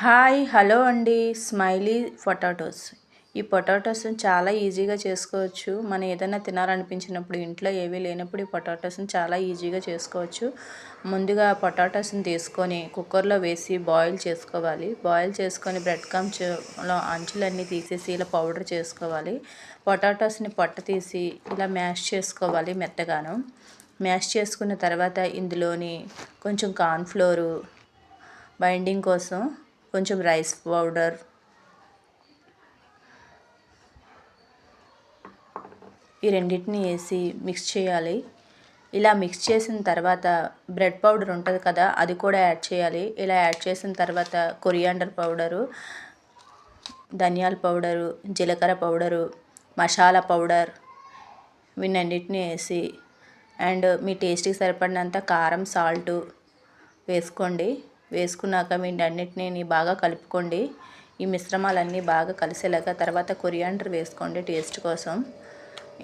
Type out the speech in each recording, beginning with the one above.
Hi hello అండి. Smiley potatoes. ఈ పొటాటోస్ని చాలా ఈజీగా చేసుకోవచ్చు. మనం ఏదైనా తినాలనిపించినప్పుడు, ఇంట్లో ఏవీ లేనప్పుడు ఈ పొటాటోస్ని చాలా ఈజీగా చేసుకోవచ్చు. ముందుగా పొటాటోస్ని తీసుకొని కుక్కర్లో వేసి బాయిల్ చేసుకోవాలి. బాయిల్ చేసుకొని బ్రెడ్ క్రమ్స్లో అంచులన్నీ తీసేసి ఇలా పౌడర్ చేసుకోవాలి. పొటాటోస్ని పొట్ట తీసి ఇలా మ్యాష్ చేసుకోవాలి మెత్తగాను. మ్యాష్ చేసుకున్న తర్వాత ఇందులోని కొంచెం కార్న్ఫ్లోరు బైండింగ్ కోసం, కొంచెం రైస్ పౌడర్, ఈ రెండింటిని వేసి మిక్స్ చేయాలి. ఇలా మిక్స్ చేసిన తర్వాత బ్రెడ్ పౌడర్ ఉంటుంది కదా, అది కూడా యాడ్ చేయాలి. ఇలా యాడ్ చేసిన తర్వాత కొరియాండర్ పౌడరు, ధనియాల పౌడరు, జీలకర్ర పౌడరు, మసాలా పౌడర్ వీటన్నిటిని వేసి అండ్ మీ టేస్ట్కి సరిపడినంత కారం, సాల్టు వేసుకోండి. వేసుకున్నాక వీటన్నిటిని బాగా కలుపుకోండి. ఈ మిశ్రమాలన్నీ బాగా కలిసేలాగా. తర్వాత కొరియాండర్ వేసుకోండి టేస్ట్ కోసం.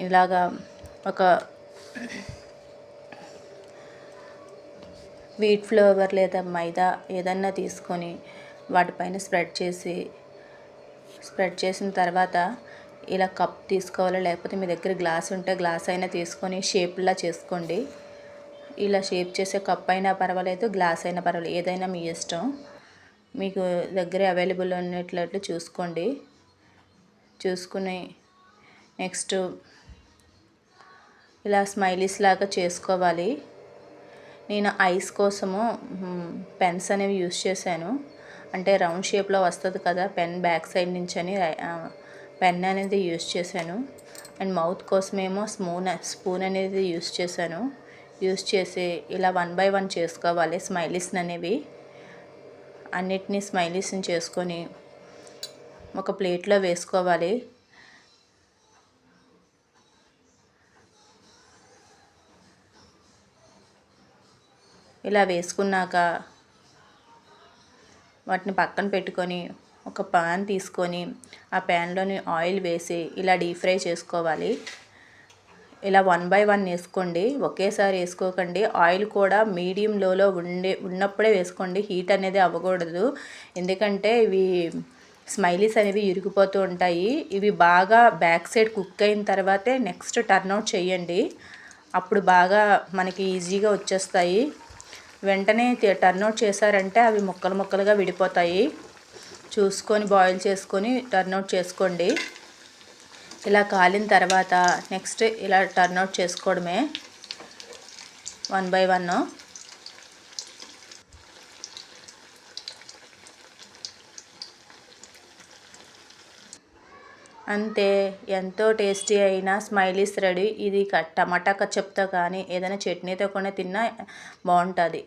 ఇలాగా ఒక వీట్ ఫ్లోర్ లేదా మైదా ఏదన్నా తీసుకొని వాటిపైన స్ప్రెడ్ చేసిన తర్వాత ఇలా కప్ తీసుకోవాలి. లేకపోతే మీ దగ్గర గ్లాస్ ఉంటే గ్లాస్ అయినా తీసుకొని షేప్లా చేసుకోండి. ఇలా షేప్ చేసే కప్ అయినా పర్వాలేదు, గ్లాస్ అయినా పర్వాలేదు, ఏదైనా మీ ఇష్టం. మీకు దగ్గర అవైలబుల్ ఉన్నట్లు చూసుకోండి. చూసుకుని నెక్స్ట్ ఇలా స్మైలీస్ లాగా చేసుకోవాలి. నేను ఐస్ కోసము పెన్స్ అనేవి యూస్ చేశాను. అంటే రౌండ్ షేప్లో వస్తుంది కదా పెన్ బ్యాక్ సైడ్ నుంచి అని పెన్ అనేది యూస్ చేశాను. అండ్ మౌత్ కోసమేమో స్పూన్ అనేది యూస్ చేశాను. యూస్ చేసి ఇలా 1 by 1 చేసుకోవాలి స్మైలీస్ని అనేవి. అన్నిటినీ స్మైలీస్ని చేసుకొని ఒక ప్లేట్లో వేసుకోవాలి. ఇలా వేసుకున్నాక వాటిని పక్కన పెట్టుకొని ఒక పాన్ తీసుకొని ఆ ప్యాన్లోని ఆయిల్ వేసి ఇలా డీప్ ఫ్రై చేసుకోవాలి. ఇలా 1 by 1 వేసుకోండి, ఒకేసారి వేసుకోకండి. ఆయిల్ కూడా మీడియం లోలో ఉన్నప్పుడే వేసుకోండి. హీట్ అనేది అవ్వకూడదు. ఎందుకంటే ఇవి స్మైలీస్ అనేవి ఇరిగిపోతూ ఉంటాయి. ఇవి బాగా బ్యాక్ సైడ్ కుక్ అయిన తర్వాతే నెక్స్ట్ టర్న్అవుట్ చేయండి. అప్పుడు బాగా మనకి ఈజీగా వచ్చేస్తాయి. వెంటనే టర్న్అవుట్ చేశారంటే అవి ముక్కలు ముక్కలుగా విడిపోతాయి. చూసుకొని బాయిల్ చేసుకొని టర్న్అవుట్ చేసుకోండి. ఇలా కాలిన తర్వాత నెక్స్ట్ ఇలా టర్న్అవుట్ చేసుకోవడమే 1 by 1. అంతే, ఎంతో టేస్టీ అయిన స్మైలీస్ రెడీ. ఇది టమాటా కచప్తో కానీ ఏదైనా చట్నీతో కూడా తిన్నా బాగుంటుంది.